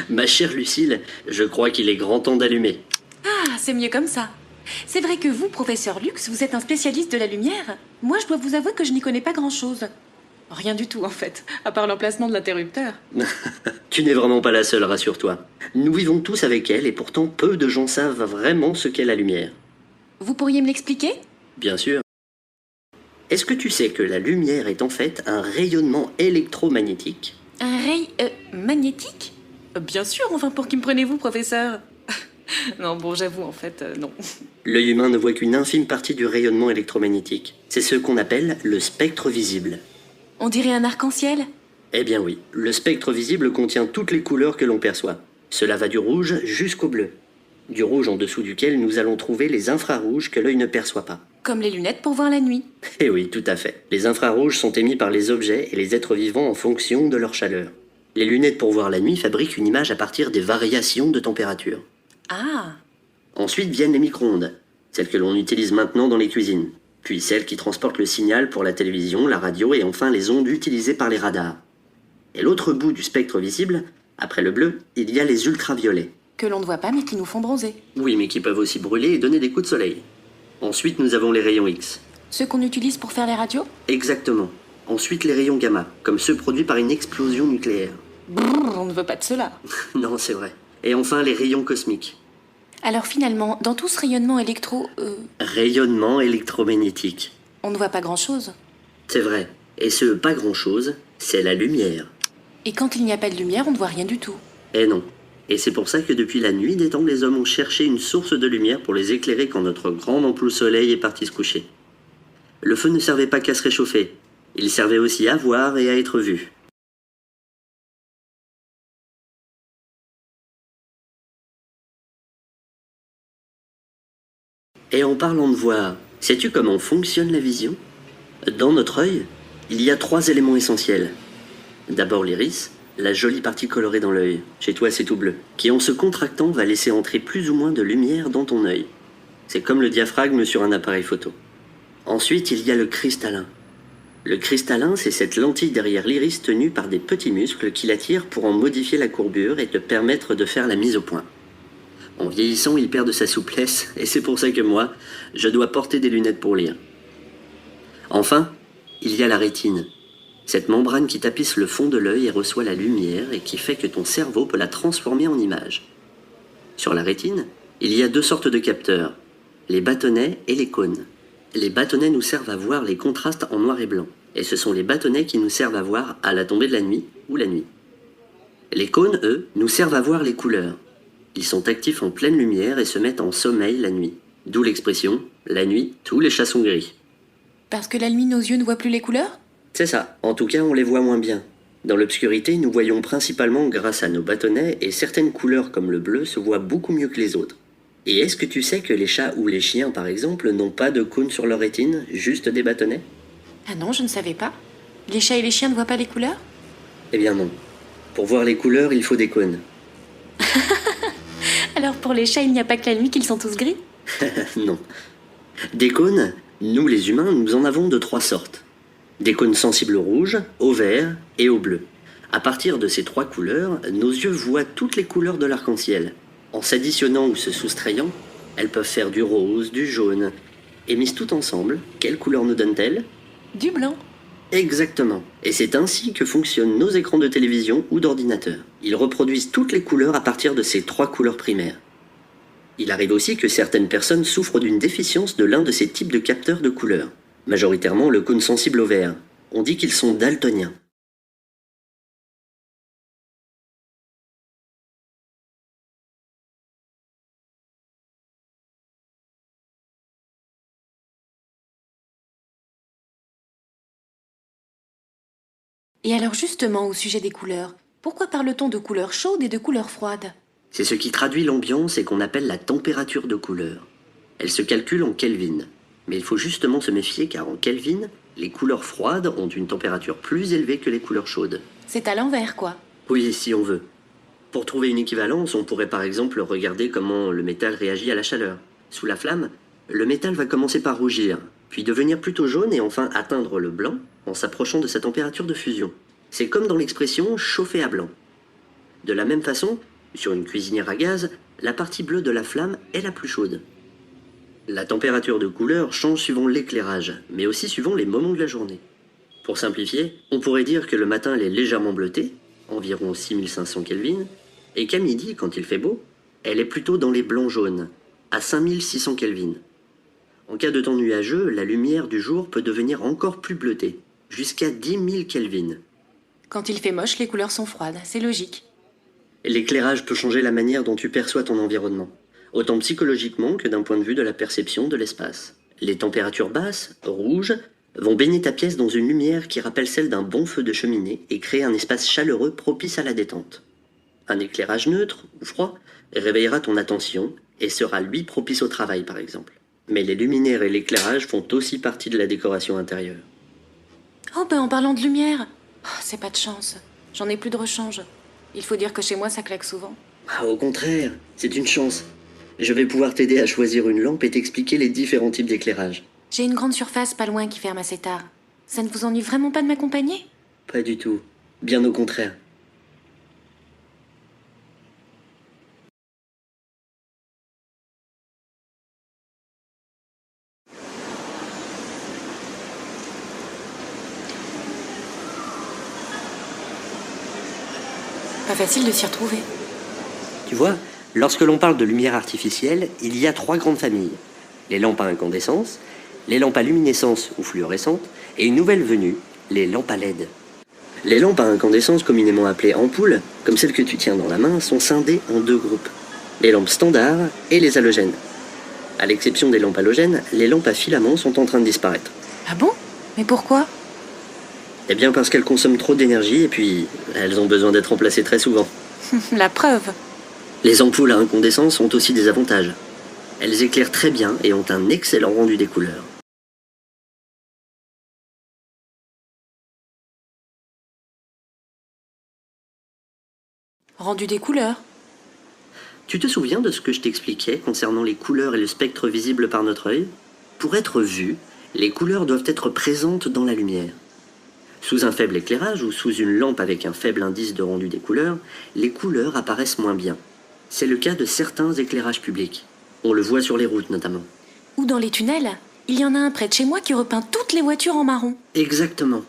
Ma chère Lucille, je crois qu'il est grand temps d'allumer. Ah, c'est mieux comme ça. C'est vrai que vous, professeur Lux, vous êtes un spécialiste de la lumière. Moi, je dois vous avouer que je n'y connais pas grand-chose. Rien du tout, en fait, à part l'emplacement de l'interrupteur. Tu n'es vraiment pas la seule, rassure-toi. Nous vivons tous avec elle et pourtant peu de gens savent vraiment ce qu'est la lumière. Vous pourriez me l'expliquer? Bien sûr. Est-ce que tu sais que la lumière est en fait un rayonnement électromagnétique? Un ray magnétique? Bien sûr, enfin, pour qui me prenez-vous, professeur? Non, bon, j'avoue, en fait, non. L'œil humain ne voit qu'une infime partie du rayonnement électromagnétique. C'est ce qu'on appelle le spectre visible. On dirait un arc-en-ciel? Eh bien oui, le spectre visible contient toutes les couleurs que l'on perçoit. Cela va du rouge jusqu'au bleu. Du rouge en dessous duquel nous allons trouver les infrarouges que l'œil ne perçoit pas. Comme les lunettes pour voir la nuit. Eh oui, tout à fait. Les infrarouges sont émis par les objets et les êtres vivants en fonction de leur chaleur. Les lunettes pour voir la nuit fabriquent une image à partir des variations de température. Ah, Ensuite viennent les micro-ondes, celles que l'on utilise maintenant dans les cuisines. Puis celles qui transportent le signal pour la télévision, la radio et enfin les ondes utilisées par les radars. Et l'autre bout du spectre visible, après le bleu, il y a les ultraviolets. que l'on ne voit pas mais qui nous font bronzer. Oui, mais qui peuvent aussi brûler et donner des coups de soleil. Ensuite, nous avons les rayons X. Ceux qu'on utilise pour faire les radios? Exactement. Ensuite, les rayons gamma, comme ceux produits par une explosion nucléaire. Brrr, on ne veut pas de cela. Non, c'est vrai. Et enfin, les rayons cosmiques. Alors finalement, dans tout ce rayonnement Rayonnement électromagnétique. on ne voit pas grand-chose. C'est vrai. Et ce pas grand-chose, c'est la lumière. Et quand il n'y a pas de lumière, on ne voit rien du tout. Eh non. Et c'est pour ça que depuis la nuit des temps, les hommes ont cherché une source de lumière pour les éclairer quand notre grande ampoule soleil est partie se coucher. Le feu ne servait pas qu'à se réchauffer. Il servait aussi à voir et à être vu. Et en parlant de voir, sais-tu comment fonctionne la vision? Dans notre œil, il y a 3 éléments essentiels. D'abord l'iris, la jolie partie colorée dans l'œil, chez toi c'est tout bleu, qui en se contractant va laisser entrer plus ou moins de lumière dans ton œil. C'est comme le diaphragme sur un appareil photo. Ensuite, il y a le cristallin. Le cristallin, c'est cette lentille derrière l'iris tenue par des petits muscles qui l'attirent pour en modifier la courbure et te permettre de faire la mise au point. En vieillissant, il perd de sa souplesse, et c'est pour ça que moi, je dois porter des lunettes pour lire. Enfin, il y a la rétine. Cette membrane qui tapisse le fond de l'œil et reçoit la lumière et qui fait que ton cerveau peut la transformer en image. Sur la rétine, il y a 2 sortes de capteurs, les bâtonnets et les cônes. Les bâtonnets nous servent à voir les contrastes en noir et blanc, et ce sont les bâtonnets qui nous servent à voir à la tombée de la nuit ou la nuit. Les cônes, eux, nous servent à voir les couleurs. Ils sont actifs en pleine lumière et se mettent en sommeil la nuit. D'où l'expression « la nuit, tous les chats sont gris ». Parce que la nuit, nos yeux ne voient plus les couleurs? C'est ça, en tout cas on les voit moins bien. Dans l'obscurité, nous voyons principalement grâce à nos bâtonnets et certaines couleurs comme le bleu se voient beaucoup mieux que les autres. Et est-ce que tu sais que les chats ou les chiens par exemple n'ont pas de cônes sur leur rétine, juste des bâtonnets? Ah non, je ne savais pas. Les chats et les chiens ne voient pas les couleurs? Eh bien non. Pour voir les couleurs, il faut des cônes. Alors pour les chats, il n'y a pas que la nuit qu'ils sont tous gris? Non. Des cônes, nous les humains, nous en avons de 3 sortes. Des cônes sensibles au rouge, au vert et au bleu. À partir de ces 3 couleurs, nos yeux voient toutes les couleurs de l'arc-en-ciel. En s'additionnant ou se soustrayant, elles peuvent faire du rose, du jaune. Et mises toutes ensemble, quelle couleur nous donnent-elles? Du blanc. Exactement. Et c'est ainsi que fonctionnent nos écrans de télévision ou d'ordinateur. Ils reproduisent toutes les couleurs à partir de ces 3 couleurs primaires. Il arrive aussi que certaines personnes souffrent d'une déficience de l'un de ces types de capteurs de couleurs. Majoritairement le cône sensible au vert. On dit qu'ils sont daltoniens. Et alors justement, au sujet des couleurs, pourquoi parle-t-on de couleurs chaudes et de couleurs froides? C'est ce qui traduit l'ambiance et qu'on appelle la température de couleur. Elle se calcule en Kelvin. Mais il faut justement se méfier car en Kelvin, les couleurs froides ont une température plus élevée que les couleurs chaudes. C'est à l'envers, quoi. Oui, si on veut. Pour trouver une équivalence, on pourrait par exemple regarder comment le métal réagit à la chaleur. Sous la flamme, le métal va commencer par rougir, puis devenir plutôt jaune et enfin atteindre le blanc en s'approchant de sa température de fusion. C'est comme dans l'expression « chauffer à blanc ». De la même façon, Sur une cuisinière à gaz, la partie bleue de la flamme est la plus chaude. La température de couleur change suivant l'éclairage, mais aussi suivant les moments de la journée. Pour simplifier, on pourrait dire que le matin elle est légèrement bleutée, environ 6500 Kelvin, et qu'à midi, quand il fait beau, elle est plutôt dans les blancs jaunes, à 5600 Kelvin. En cas de temps nuageux, la lumière du jour peut devenir encore plus bleutée, jusqu'à 10 000 Kelvin. Quand il fait moche, les couleurs sont froides, c'est logique. L'éclairage peut changer la manière dont tu perçois ton environnement, autant psychologiquement que d'un point de vue de la perception de l'espace. Les températures basses, rouges, vont baigner ta pièce dans une lumière qui rappelle celle d'un bon feu de cheminée et créer un espace chaleureux propice à la détente. Un éclairage neutre ou froid réveillera ton attention et sera lui propice au travail par exemple. Mais les luminaires et l'éclairage font aussi partie de la décoration intérieure. Oh ben en parlant de lumière, c'est pas de chance. J'en ai plus de rechange. Il faut dire que chez moi ça claque souvent. Ah, au contraire, c'est une chance. Je vais pouvoir t'aider à choisir une lampe et t'expliquer les différents types d'éclairage. J'ai une grande surface pas loin qui ferme assez tard. Ça ne vous ennuie vraiment pas de m'accompagner? Pas du tout. Bien au contraire. Pas facile de s'y retrouver. Tu vois, lorsque l'on parle de lumière artificielle, il y a 3 grandes familles. Les lampes à incandescence, les lampes à luminescence ou fluorescentes, et une nouvelle venue, les lampes à LED. Les lampes à incandescence, communément appelées ampoules, comme celles que tu tiens dans la main, sont scindées en 2 groupes. Les lampes standards et les halogènes. À l'exception des lampes halogènes, les lampes à filaments sont en train de disparaître. Ah bon? Mais pourquoi? Eh bien parce qu'elles consomment trop d'énergie et puis elles ont besoin d'être remplacées très souvent. La preuve. Les ampoules à incandescence ont aussi des avantages. Elles éclairent très bien et ont un excellent rendu des couleurs. Rendu des couleurs. Tu te souviens de ce que je t'expliquais concernant les couleurs et le spectre visible par notre œil? Pour être vues, les couleurs doivent être présentes dans la lumière. Sous un faible éclairage ou sous une lampe avec un faible indice de rendu des couleurs, les couleurs apparaissent moins bien. C'est le cas de certains éclairages publics. On le voit sur les routes notamment. Ou dans les tunnels. Il y en a un près de chez moi qui repeint toutes les voitures en marron. Exactement.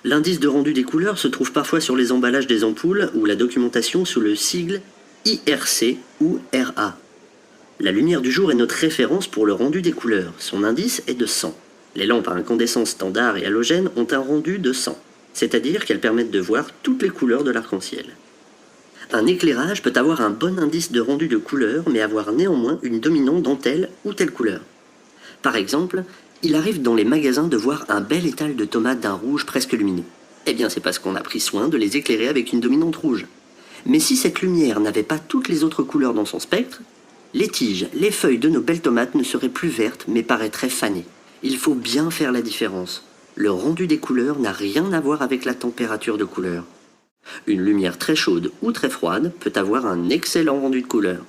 L'indice de rendu des couleurs se trouve parfois sur les emballages des ampoules ou la documentation sous le sigle IRC ou RA. La lumière du jour est notre référence pour le rendu des couleurs. Son indice est de 100. Les lampes à incandescence standard et halogènes ont un rendu de 100, c'est-à-dire qu'elles permettent de voir toutes les couleurs de l'arc-en-ciel. Un éclairage peut avoir un bon indice de rendu de couleur, mais avoir néanmoins une dominante dans telle ou telle couleur. Par exemple, il arrive dans les magasins de voir un bel étal de tomates d'un rouge presque lumineux. Eh bien, c'est parce qu'on a pris soin de les éclairer avec une dominante rouge. Mais si cette lumière n'avait pas toutes les autres couleurs dans son spectre, les tiges, les feuilles de nos belles tomates ne seraient plus vertes, mais paraîtraient fanées. Il faut bien faire la différence. Le rendu des couleurs n'a rien à voir avec la température de couleur. Une lumière très chaude ou très froide peut avoir un excellent rendu de couleur.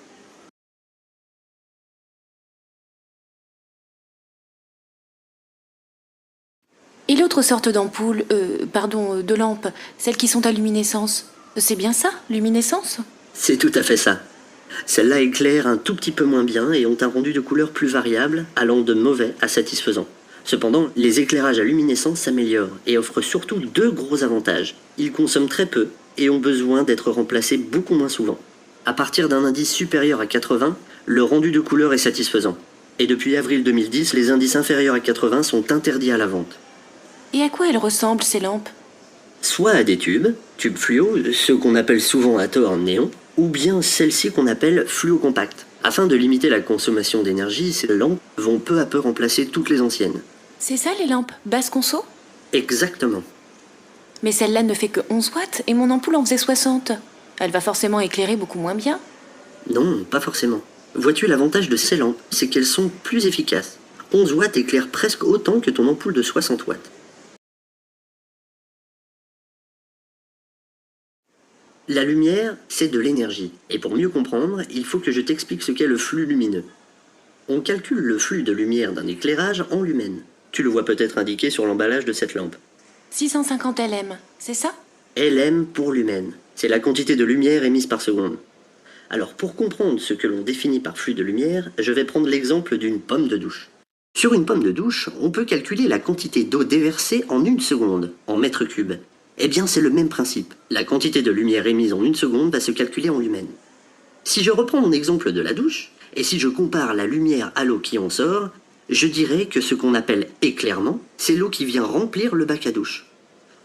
Et l'autre sorte d'ampoule, de lampe, celles qui sont à luminescence, c'est bien ça, luminescence? C'est tout à fait ça. Celles-là éclairent un tout petit peu moins bien et ont un rendu de couleur plus variable, allant de mauvais à satisfaisant. Cependant, les éclairages à luminescence s'améliorent et offrent surtout 2 gros avantages. Ils consomment très peu et ont besoin d'être remplacés beaucoup moins souvent. À partir d'un indice supérieur à 80, le rendu de couleur est satisfaisant. Et depuis avril 2010, les indices inférieurs à 80 sont interdits à la vente. Et à quoi elles ressemblent, ces lampes? Soit à des tubes fluo, ceux qu'on appelle souvent à tort néon, ou bien celles-ci qu'on appelle fluocompactes. Afin de limiter la consommation d'énergie, ces lampes vont peu à peu remplacer toutes les anciennes. C'est ça, les lampes basse conso? Exactement. Mais celle-là ne fait que 11 watts et mon ampoule en faisait 60. Elle va forcément éclairer beaucoup moins bien. Non, pas forcément. Vois-tu, l'avantage de ces lampes, c'est qu'elles sont plus efficaces. 11 watts éclairent presque autant que ton ampoule de 60 watts. La lumière, c'est de l'énergie. Et pour mieux comprendre, il faut que je t'explique ce qu'est le flux lumineux. On calcule le flux de lumière d'un éclairage en lumens. Tu le vois peut-être indiqué sur l'emballage de cette lampe. 650 LM, c'est ça? LM pour lumen. C'est la quantité de lumière émise par seconde. Alors pour comprendre ce que l'on définit par flux de lumière, je vais prendre l'exemple d'une pomme de douche. Sur une pomme de douche, on peut calculer la quantité d'eau déversée en 1 seconde, en mètres cubes. Eh bien c'est le même principe. La quantité de lumière émise en 1 seconde va se calculer en lumen. Si je reprends mon exemple de la douche, et si je compare la lumière à l'eau qui en sort, je dirais que ce qu'on appelle éclairement, c'est l'eau qui vient remplir le bac à douche.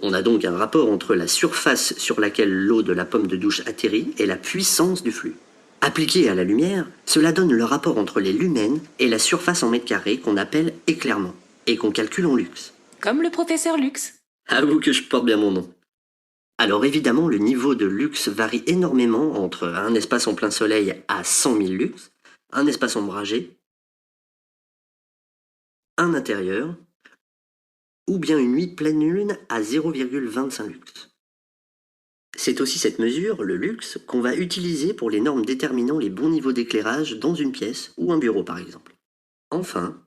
On a donc un rapport entre la surface sur laquelle l'eau de la pomme de douche atterrit et la puissance du flux. Appliqué à la lumière, cela donne le rapport entre les lumens et la surface en mètres carrés qu'on appelle éclairement, et qu'on calcule en lux. Comme le professeur Lux. Avoue que je porte bien mon nom. Alors évidemment, le niveau de lux varie énormément entre un espace en plein soleil à 100 000 lux, un espace ombragé, un intérieur, ou bien une nuit pleine lune à 0,25 lux. C'est aussi cette mesure, le lux, qu'on va utiliser pour les normes déterminant les bons niveaux d'éclairage dans une pièce ou un bureau par exemple. Enfin,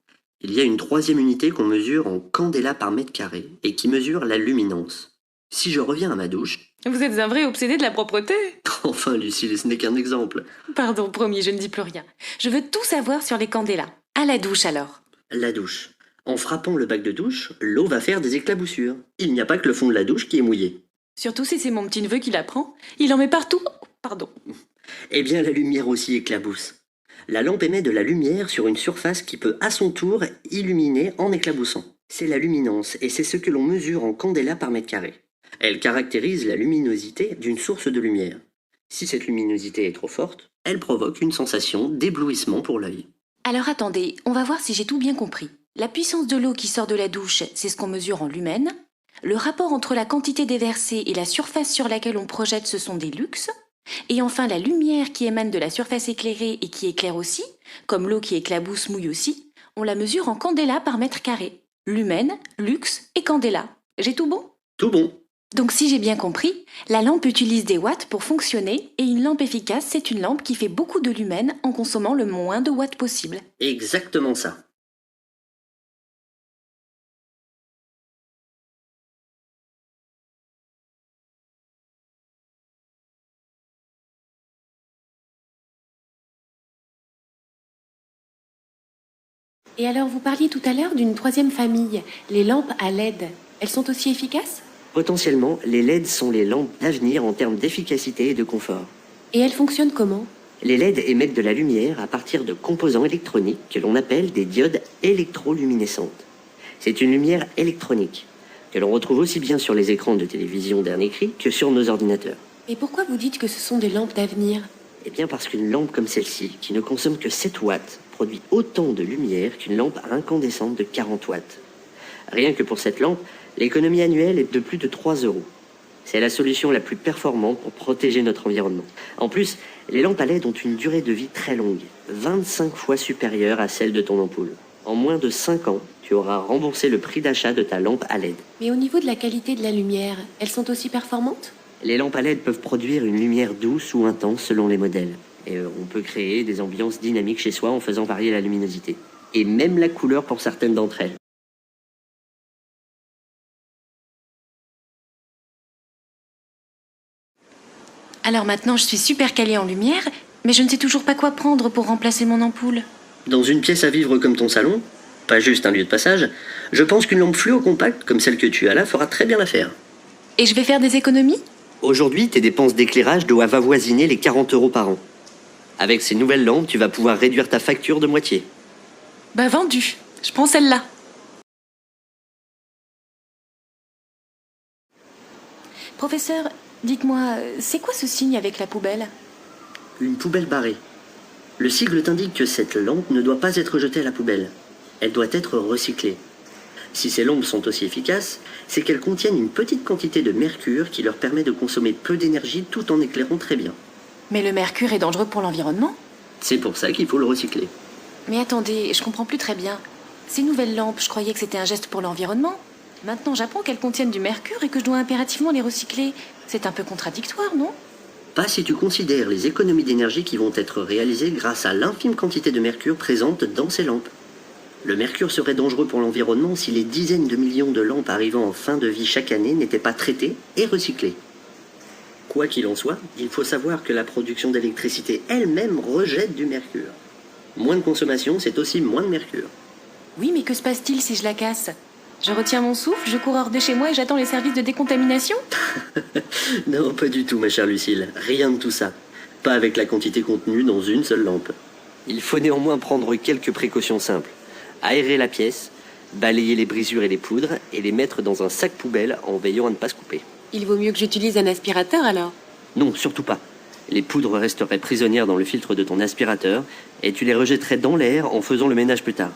il y a une troisième unité qu'on mesure en candela par mètre carré et qui mesure la luminance. Si je reviens à ma douche... Vous êtes un vrai obsédé de la propreté. Enfin Lucille, ce n'est qu'un exemple. Pardon, promis, je ne dis plus rien. Je veux tout savoir sur les candélas. À la douche alors. La douche. En frappant le bac de douche, l'eau va faire des éclaboussures. Il n'y a pas que le fond de la douche qui est mouillé. Surtout si c'est mon petit-neveu qui l'apprend. Il en met partout. Pardon. Eh bien la lumière aussi éclabousse. La lampe émet de la lumière sur une surface qui peut à son tour illuminer en éclaboussant. C'est la luminance et c'est ce que l'on mesure en candela par mètre carré. Elle caractérise la luminosité d'une source de lumière. Si cette luminosité est trop forte, elle provoque une sensation d'éblouissement pour l'œil. Alors attendez, on va voir si j'ai tout bien compris. La puissance de l'eau qui sort de la douche, c'est ce qu'on mesure en lumens. Le rapport entre la quantité déversée et la surface sur laquelle on projette, ce sont des lux. Et enfin, la lumière qui émane de la surface éclairée et qui éclaire aussi, comme l'eau qui éclabousse mouille aussi, on la mesure en candela par mètre carré. Lumen, lux et candela. J'ai tout bon ? Tout bon. Donc si j'ai bien compris, la lampe utilise des watts pour fonctionner et une lampe efficace, c'est une lampe qui fait beaucoup de lumens en consommant le moins de watts possible. Exactement ça. Et alors vous parliez tout à l'heure d'une troisième famille, les lampes à LED. Elles sont aussi efficaces ? Potentiellement, les LED sont les lampes d'avenir en termes d'efficacité et de confort. Et elles fonctionnent comment ? Les LED émettent de la lumière à partir de composants électroniques que l'on appelle des diodes électroluminescentes. C'est une lumière électronique, que l'on retrouve aussi bien sur les écrans de télévision dernier cri que sur nos ordinateurs. Et pourquoi vous dites que ce sont des lampes d'avenir ? Eh bien parce qu'une lampe comme celle-ci, qui ne consomme que 7 watts, produit autant de lumière qu'une lampe incandescente de 40 watts. Rien que pour cette lampe, l'économie annuelle est de plus de 3 €. C'est la solution la plus performante pour protéger notre environnement. En plus, les lampes à LED ont une durée de vie très longue, 25 fois supérieure à celle de ton ampoule. En moins de 5 ans, tu auras remboursé le prix d'achat de ta lampe à LED. Mais au niveau de la qualité de la lumière, elles sont aussi performantes ? Les lampes à LED peuvent produire une lumière douce ou intense selon les modèles. Et on peut créer des ambiances dynamiques chez soi en faisant varier la luminosité. Et même la couleur pour certaines d'entre elles. Alors maintenant, je suis super calée en lumière, mais je ne sais toujours pas quoi prendre pour remplacer mon ampoule. Dans une pièce à vivre comme ton salon, pas juste un lieu de passage, je pense qu'une lampe fluo compacte comme celle que tu as là fera très bien l'affaire. Et je vais faire des économies ? Aujourd'hui, tes dépenses d'éclairage doivent avoisiner les 40 € par an. Avec ces nouvelles lampes, tu vas pouvoir réduire ta facture de moitié. Bah vendu, je prends celle-là. Professeur, dites-moi, c'est quoi ce signe avec la poubelle ? Une poubelle barrée. Le sigle t'indique que cette lampe ne doit pas être jetée à la poubelle. Elle doit être recyclée. Si ces lampes sont aussi efficaces, c'est qu'elles contiennent une petite quantité de mercure qui leur permet de consommer peu d'énergie tout en éclairant très bien. Mais le mercure est dangereux pour l'environnement ? C'est pour ça qu'il faut le recycler. Mais attendez, je comprends plus très bien. Ces nouvelles lampes, je croyais que c'était un geste pour l'environnement. Maintenant, j'apprends qu'elles contiennent du mercure et que je dois impérativement les recycler. C'est un peu contradictoire, non ? Pas si tu considères les économies d'énergie qui vont être réalisées grâce à l'infime quantité de mercure présente dans ces lampes. Le mercure serait dangereux pour l'environnement si les dizaines de millions de lampes arrivant en fin de vie chaque année n'étaient pas traitées et recyclées. Quoi qu'il en soit, il faut savoir que la production d'électricité elle-même rejette du mercure. Moins de consommation, c'est aussi moins de mercure. Oui, mais que se passe-t-il si je la casse? Je retiens mon souffle, je cours hors de chez moi et j'attends les services de décontamination? Non, pas du tout, ma chère Lucille. Rien de tout ça. Pas avec la quantité contenue dans une seule lampe. Il faut néanmoins prendre quelques précautions simples. Aérer la pièce, balayer les brisures et les poudres et les mettre dans un sac poubelle en veillant à ne pas se couper. Il vaut mieux que j'utilise un aspirateur alors. Non, surtout pas. Les poudres resteraient prisonnières dans le filtre de ton aspirateur et tu les rejetterais dans l'air en faisant le ménage plus tard.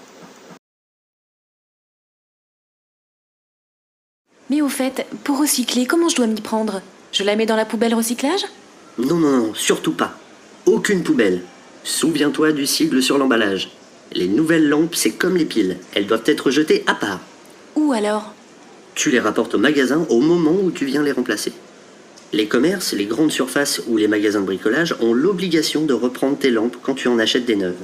Mais au fait, pour recycler, comment je dois m'y prendre? Je la mets dans la poubelle recyclage? Non, non, non, surtout pas. Aucune poubelle. Souviens-toi du sigle sur l'emballage. Les nouvelles lampes, c'est comme les piles. Elles doivent être jetées à part. Où alors? Tu les rapportes au magasin au moment où tu viens les remplacer. Les commerces, les grandes surfaces ou les magasins de bricolage ont l'obligation de reprendre tes lampes quand tu en achètes des neuves.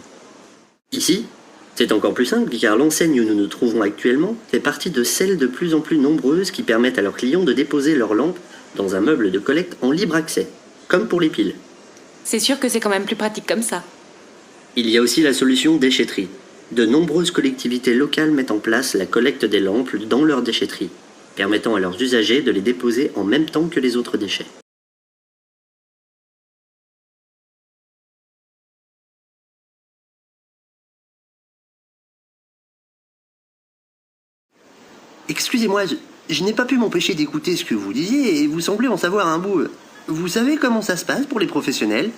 Ici, c'est encore plus simple car l'enseigne où nous nous trouvons actuellement fait partie de celles de plus en plus nombreuses qui permettent à leurs clients de déposer leurs lampes dans un meuble de collecte en libre accès, comme pour les piles. C'est sûr que c'est quand même plus pratique comme ça. Il y a aussi la solution déchetterie. De nombreuses collectivités locales mettent en place la collecte des lampes dans leurs déchetteries, permettant à leurs usagers de les déposer en même temps que les autres déchets. Excusez-moi, je n'ai pas pu m'empêcher d'écouter ce que vous disiez et vous semblez en savoir un bout. Vous savez comment ça se passe pour les professionnels?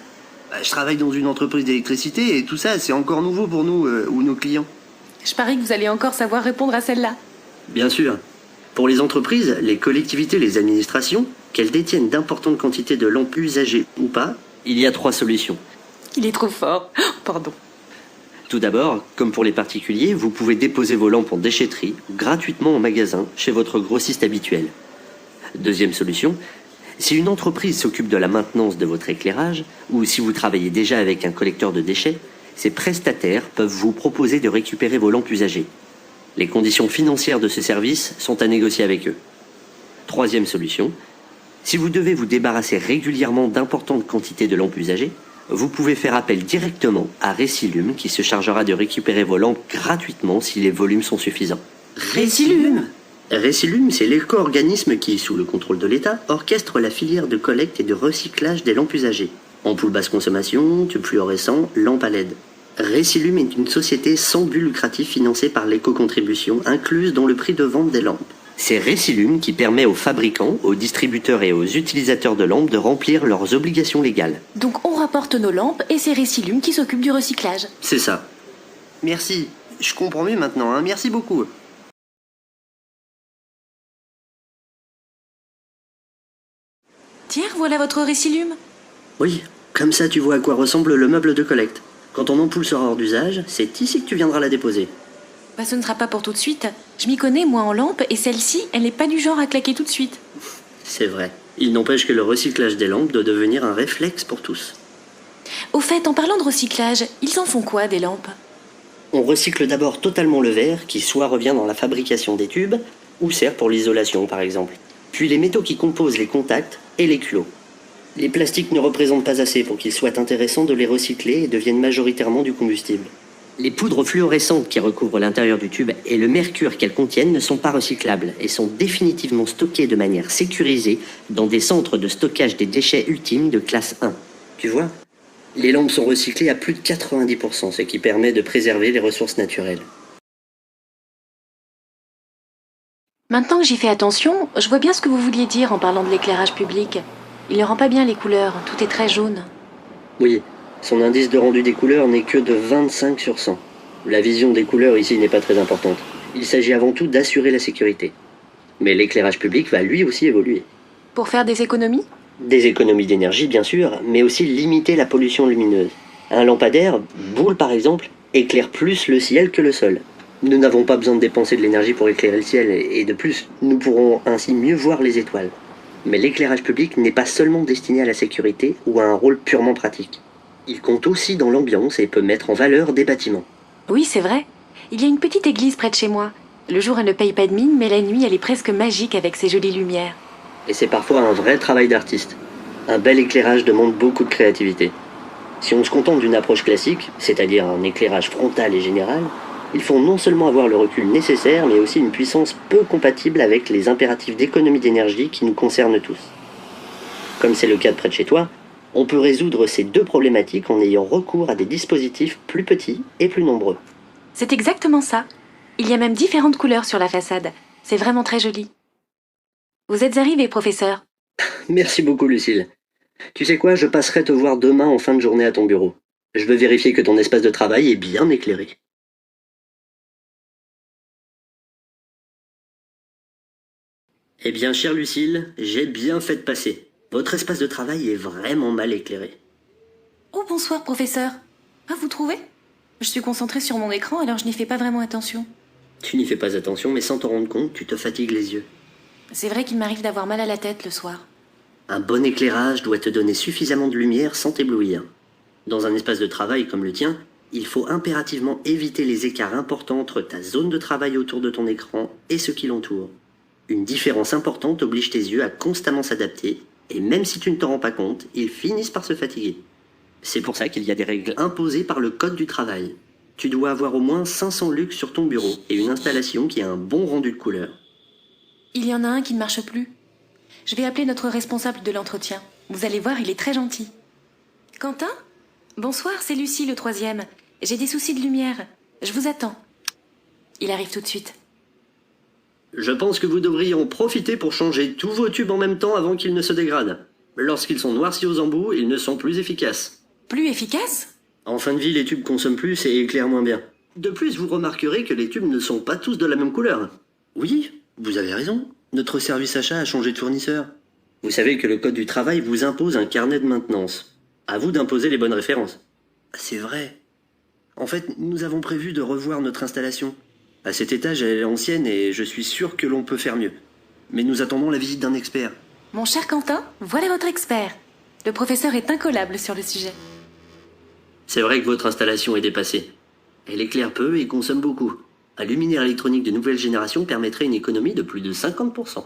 Je travaille dans une entreprise d'électricité et tout ça, c'est encore nouveau pour nous ou nos clients. Je parie que vous allez encore savoir répondre à celle-là. Bien sûr. Pour les entreprises, les collectivités, les administrations, qu'elles détiennent d'importantes quantités de lampes usagées ou pas, il y a 3 solutions. Il est trop fort. Oh, pardon. Tout d'abord, comme pour les particuliers, vous pouvez déposer vos lampes en déchetterie gratuitement en magasin chez votre grossiste habituel. Deuxième solution, si une entreprise s'occupe de la maintenance de votre éclairage, ou si vous travaillez déjà avec un collecteur de déchets, ces prestataires peuvent vous proposer de récupérer vos lampes usagées. Les conditions financières de ce service sont à négocier avec eux. Troisième solution, si vous devez vous débarrasser régulièrement d'importantes quantités de lampes usagées, vous pouvez faire appel directement à Récilum qui se chargera de récupérer vos lampes gratuitement si les volumes sont suffisants. Récilum? Récilum, c'est l'éco-organisme qui, sous le contrôle de l'État, orchestre la filière de collecte et de recyclage des lampes usagées. Ampoules basse consommation, tubes fluorescents, lampes à LED. Récilum est une société sans but lucratif financée par l'éco-contribution incluse dans le prix de vente des lampes. C'est Récilum qui permet aux fabricants, aux distributeurs et aux utilisateurs de lampes de remplir leurs obligations légales. Donc on rapporte nos lampes et c'est Récilum qui s'occupe du recyclage. C'est ça. Merci, je comprends mieux maintenant, hein. Merci beaucoup. Tiens, voilà votre Récilum. Oui, comme ça tu vois à quoi ressemble le meuble de collecte. Quand ton ampoule sera hors d'usage, c'est ici que tu viendras la déposer. Bah ce ne sera pas pour tout de suite. Je m'y connais moi en lampes et celle-ci, elle n'est pas du genre à claquer tout de suite. C'est vrai. Il n'empêche que le recyclage des lampes doit devenir un réflexe pour tous. Au fait, en parlant de recyclage, ils en font quoi des lampes? On recycle d'abord totalement le verre qui soit revient dans la fabrication des tubes ou sert pour l'isolation par exemple. Puis les métaux qui composent les contacts et les culots. Les plastiques ne représentent pas assez pour qu'il soit intéressant de les recycler et deviennent majoritairement du combustible. Les poudres fluorescentes qui recouvrent l'intérieur du tube et le mercure qu'elles contiennent ne sont pas recyclables et sont définitivement stockées de manière sécurisée dans des centres de stockage des déchets ultimes de classe 1. Tu vois ? Les lampes sont recyclées à plus de 90%, ce qui permet de préserver les ressources naturelles. Maintenant que j'y fais attention, je vois bien ce que vous vouliez dire en parlant de l'éclairage public. Il ne rend pas bien les couleurs, tout est très jaune. Oui, son indice de rendu des couleurs n'est que de 25 sur 100. La vision des couleurs ici n'est pas très importante. Il s'agit avant tout d'assurer la sécurité. Mais l'éclairage public va lui aussi évoluer. Pour faire des économies? Des économies d'énergie bien sûr, mais aussi limiter la pollution lumineuse. Un lampadaire, boule par exemple, éclaire plus le ciel que le sol. Nous n'avons pas besoin de dépenser de l'énergie pour éclairer le ciel, et de plus, nous pourrons ainsi mieux voir les étoiles. Mais l'éclairage public n'est pas seulement destiné à la sécurité ou à un rôle purement pratique. Il compte aussi dans l'ambiance et peut mettre en valeur des bâtiments. Oui, c'est vrai. Il y a une petite église près de chez moi. Le jour, elle ne paye pas de mine, mais la nuit, elle est presque magique avec ses jolies lumières. Et c'est parfois un vrai travail d'artiste. Un bel éclairage demande beaucoup de créativité. Si on se contente d'une approche classique, c'est-à-dire un éclairage frontal et général, il faut non seulement avoir le recul nécessaire, mais aussi une puissance peu compatible avec les impératifs d'économie d'énergie qui nous concernent tous. Comme c'est le cas de près de chez toi, on peut résoudre ces deux problématiques en ayant recours à des dispositifs plus petits et plus nombreux. C'est exactement ça. Il y a même différentes couleurs sur la façade. C'est vraiment très joli. Vous êtes arrivé, professeur. Merci beaucoup, Lucille. Tu sais quoi, je passerai te voir demain en fin de journée à ton bureau. Je veux vérifier que ton espace de travail est bien éclairé. Eh bien, chère Lucille, j'ai bien fait de passer. Votre espace de travail est vraiment mal éclairé. Oh, bonsoir, professeur. Ah, vous trouvez? Je suis concentrée sur mon écran, alors je n'y fais pas vraiment attention. Tu n'y fais pas attention, mais sans t'en rendre compte, tu te fatigues les yeux. C'est vrai qu'il m'arrive d'avoir mal à la tête le soir. Un bon éclairage doit te donner suffisamment de lumière sans t'éblouir. Dans un espace de travail comme le tien, il faut impérativement éviter les écarts importants entre ta zone de travail autour de ton écran et ce qui l'entoure. Une différence importante oblige tes yeux à constamment s'adapter, et même si tu ne t'en rends pas compte, ils finissent par se fatiguer. C'est pour ça qu'il y a des règles imposées par le Code du travail. Tu dois avoir au moins 500 lux sur ton bureau et une installation qui a un bon rendu de couleur. Il y en a un qui ne marche plus. Je vais appeler notre responsable de l'entretien. Vous allez voir, il est très gentil. Quentin? Bonsoir, c'est Lucie, le 3e. J'ai des soucis de lumière. Je vous attends. Il arrive tout de suite. Je pense que vous devriez en profiter pour changer tous vos tubes en même temps avant qu'ils ne se dégradent. Lorsqu'ils sont noircis aux embouts, ils ne sont plus efficaces. Plus efficace? En fin de vie, les tubes consomment plus et éclairent moins bien. De plus, vous remarquerez que les tubes ne sont pas tous de la même couleur. Oui, vous avez raison. Notre service achat a changé de fournisseur. Vous savez que le Code du travail vous impose un carnet de maintenance. À vous d'imposer les bonnes références. C'est vrai. En fait, nous avons prévu de revoir notre installation. À cet étage, elle est ancienne et je suis sûr que l'on peut faire mieux. Mais nous attendons la visite d'un expert. Mon cher Quentin, voilà votre expert. Le professeur est incollable sur le sujet. C'est vrai que votre installation est dépassée. Elle éclaire peu et consomme beaucoup. Un luminaire électronique de nouvelle génération permettrait une économie de plus de 50%.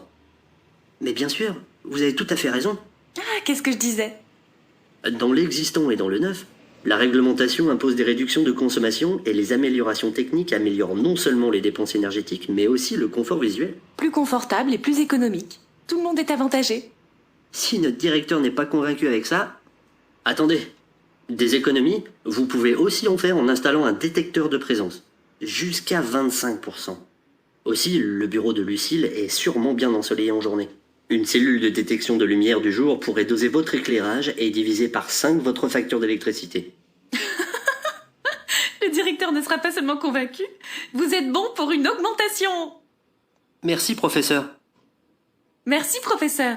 Mais bien sûr, vous avez tout à fait raison. Ah, qu'est-ce que je disais? Dans l'existant et dans le neuf, la réglementation impose des réductions de consommation et les améliorations techniques améliorent non seulement les dépenses énergétiques, mais aussi le confort visuel. Plus confortable et plus économique. Tout le monde est avantagé. Si notre directeur n'est pas convaincu avec ça... Attendez. Des économies, vous pouvez aussi en faire en installant un détecteur de présence. Jusqu'à 25%. Aussi, le bureau de Lucille est sûrement bien ensoleillé en journée. Une cellule de détection de lumière du jour pourrait doser votre éclairage et diviser par 5 votre facture d'électricité. Le directeur ne sera pas seulement convaincu, vous êtes bon pour une augmentation. Merci, professeur. Merci, professeur.